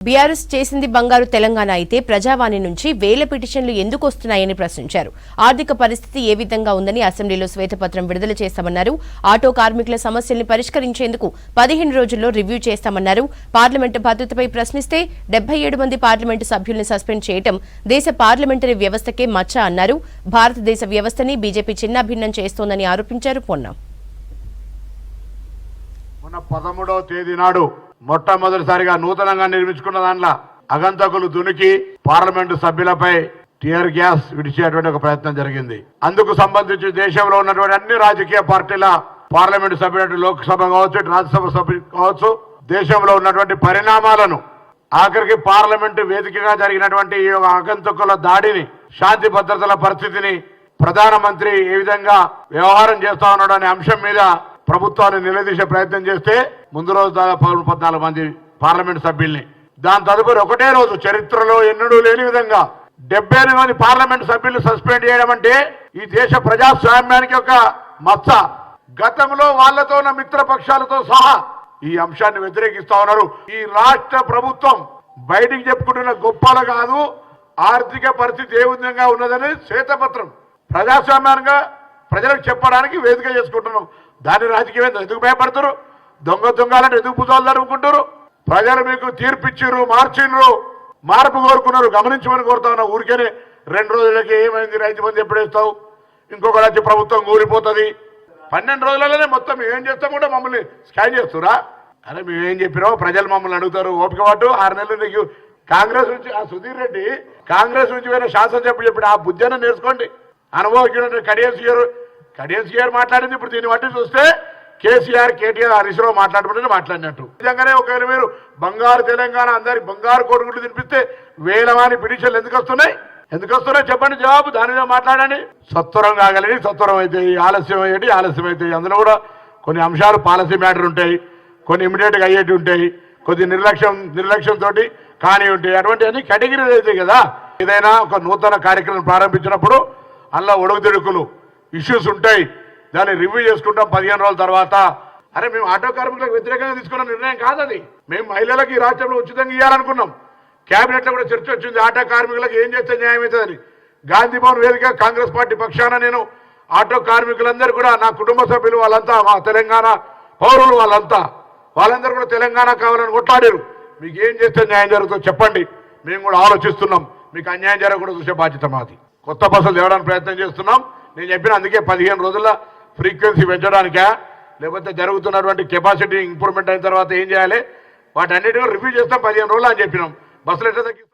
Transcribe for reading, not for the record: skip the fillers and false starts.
BRS చేసింది బంగారు తెలంగాణ అయితే ప్రజావాణి నుంచి వేల పిటిషన్లు ఎందుకు వస్తున్నాయని ప్రశ్నించారు. ఆర్థిక పరిస్థితి ఏ విధంగా ఉందని అసెంబ్లీలో శ్వేతపత్రం విడుదల చేస్తామన్నారు. ఆటో కార్మికుల సమస్యల్ని పరిష్కరించేందుకు 15 రోజుల్లో రివ్యూ చేస్తామన్నారు. పార్లమెంటు భద్రతపై ప్రశ్నిస్తే 77 మంది పార్లమెంటు సభ్యుల్ని సస్పెండ్ చేయడం దేశ పార్లమెంటరీ వ్యవస్థకే మచ్చ అన్నారు. భారతదేశ వ్యవస్థని బీజేపీ చిన్నాభిన్నం చేస్తోందని ఆరోపించారు. మొన్న 13వ తేదీ నాడు మొట్టమొదటిసారిగా నూతనంగా నిర్మించుకున్న దాంట్లో అగంతకులు దునికి పార్లమెంటు సభ్యులపై టియర్ గ్యాస్ విడిచేటువంటి ఒక ప్రయత్నం జరిగింది. అందుకు సంబంధించి దేశంలో ఉన్నటువంటి అన్ని రాజకీయ పార్టీల పార్లమెంటు సభ్యులు, లోక్సభ కావచ్చు, రాజ్యసభ సభ్యులు కావచ్చు, దేశంలో ఉన్నటువంటి పరిణామాలను, ఆఖరికి పార్లమెంటు వేదికగా జరిగినటువంటి ఈ అగంతకుల దాడిని, శాంతి భద్రతల పరిస్థితిని, ప్రధానమంత్రి ఏ విధంగా వ్యవహారం చేస్తా ఉన్నాడు అనే అంశం మీద ప్రభుత్వాన్ని నిలదీసే ప్రయత్నం చేస్తే ముందు రోజు దాదాపు 14 మంది పార్లమెంట్ సభ్యుల్ని, దాని తదుపరి ఒకటే రోజు చరిత్రలో ఎన్నడూ లేని విధంగా 78 మంది పార్లమెంట్ సభ్యులు సస్పెండ్ చేయడం అంటే ఈ దేశ ప్రజాస్వామ్యానికి ఒక మచ్చ. గతంలో వాళ్లతో ఉన్న మిత్రపక్షాలతో సహా ఈ అంశాన్ని వ్యతిరేకిస్తా ఉన్నారు. ఈ రాష్ట్ర ప్రభుత్వం బయటికి చెప్పుకుంటున్న గొప్పలు కాదు, ఆర్థిక పరిస్థితి ఏ విధంగా ఉన్నదని శ్వేతపత్రం ప్రజాస్వామ్యంగా ప్రజలకు చెప్పడానికి వేదిక చేసుకుంటున్నాం. దాని రాజకీయం ఎందుకు భయపడతారు? దొంగలంటే ఎందుకు భుజాలు జరుపుకుంటారు? ప్రజలు మీకు తీర్పిచ్చిర్రు, మార్చిండ్రు, మార్పు కోరుకున్నారు, గమనించమని కోరుతా ఉన్నా. ఊరికేనే 2 రోజులకి ఏమైంది, రైతు బంధు ఎప్పుడు వేస్తావు, ఇంకొక రాజ్య ప్రభుత్వం కూలిపోతుంది, 12 రోజులలోనే మొత్తం ఏం చేస్తాం కూడా మమ్మల్ని స్కాన్ చేస్తురా? అరే మేమేం చెప్పినావు? ప్రజలు మమ్మల్ని అడుగుతారు. ఓపిక పట్టు, 6 నెలలు నీకు కాంగ్రెస్ నుంచి ఆ సుధీర్ రెడ్డి కాంగ్రెస్ నుంచి వేరే శాసనసభ్యులు చెప్పి ఆ బుద్ధిని నేర్చుకోండి. అనుభవించిన కడియన్ మాట్లాడింది. ఇప్పుడు దీన్ని బట్టి చూస్తే కేసీఆర్, కేటీఆర్, హరీష్ రావు మాట్లాడినట్టు. నిజంగానే ఒకవేళ మీరు బంగారు తెలంగాణ, అందరికి బంగారు కోడిగుడ్లు తినిపిస్తే వేలవాని పిటిషన్లు ఎందుకు వస్తున్నాయి చెప్పండి, జవాబు. దాని మీద మాట్లాడండి. సత్వరం కాగలని, సత్వరం అయితే ఆలస్యం అయితే అందులో కూడా కొన్ని అంశాలు పాలసీ మ్యాటర్ ఉంటాయి, కొన్ని ఇమీడియట్గా అయ్యేటి ఉంటాయి, కొద్ది నిర్లక్ష్యంతో కానీ ఉంటాయి. అటువంటి అన్ని కేటగిరీలు అవుతాయి కదా. ఏదైనా ఒక నూతన కార్యక్రమం ప్రారంభించినప్పుడు అందులో ఒడుగుదొడుకులు ఇష్యూస్ ఉంటాయి, దాన్ని రివ్యూ చేసుకుంటాం 15 రోజుల తర్వాత. అరే మేము ఆటో కార్మికులకు వ్యతిరేకంగా తీసుకున్న నిర్ణయం కాదు అది. మేము మహిళలకు ఈ రాష్ట్రంలో ఉచితంగా ఇవ్వాలనుకున్నాం. క్యాబినెట్లో కూడా చర్చ వచ్చింది, ఆటో కార్మికులకు ఏం చేస్తే న్యాయం అవుతుందని. గాంధీ భవన్ వేదిక కాంగ్రెస్ పార్టీ పక్షాన నేను ఆటో కార్మికులందరూ కూడా, నా కుటుంబ సభ్యులు వాళ్ళంతా, మా తెలంగాణ పౌరులు వాళ్ళందరూ కూడా తెలంగాణ కావాలని కొట్లాడారు. మీకు ఏం చేస్తే న్యాయం జరుగుతుందో చెప్పండి, మేము కూడా ఆలోచిస్తున్నాం. మీకు అన్యాయం జరగకుండా చూసే బాధ్యత మాది. కొత్త బస్సులు తేవడానికి ప్రయత్నం చేస్తున్నాం. నేను చెప్పిన అందుకే 15 రోజుల్లో ఫ్రీక్వెన్సీ పెంచడానికా, లేకపోతే జరుగుతున్నటువంటి కెపాసిటీ ఇంప్రూవ్మెంట్ అయిన తర్వాత ఏం చేయాలి, వాటన్నిటిని రివ్యూ చేస్తాం 15 రోజులు అని చెప్పినాం. బస్సులు ఎట్లా తగ్గిస్తాం?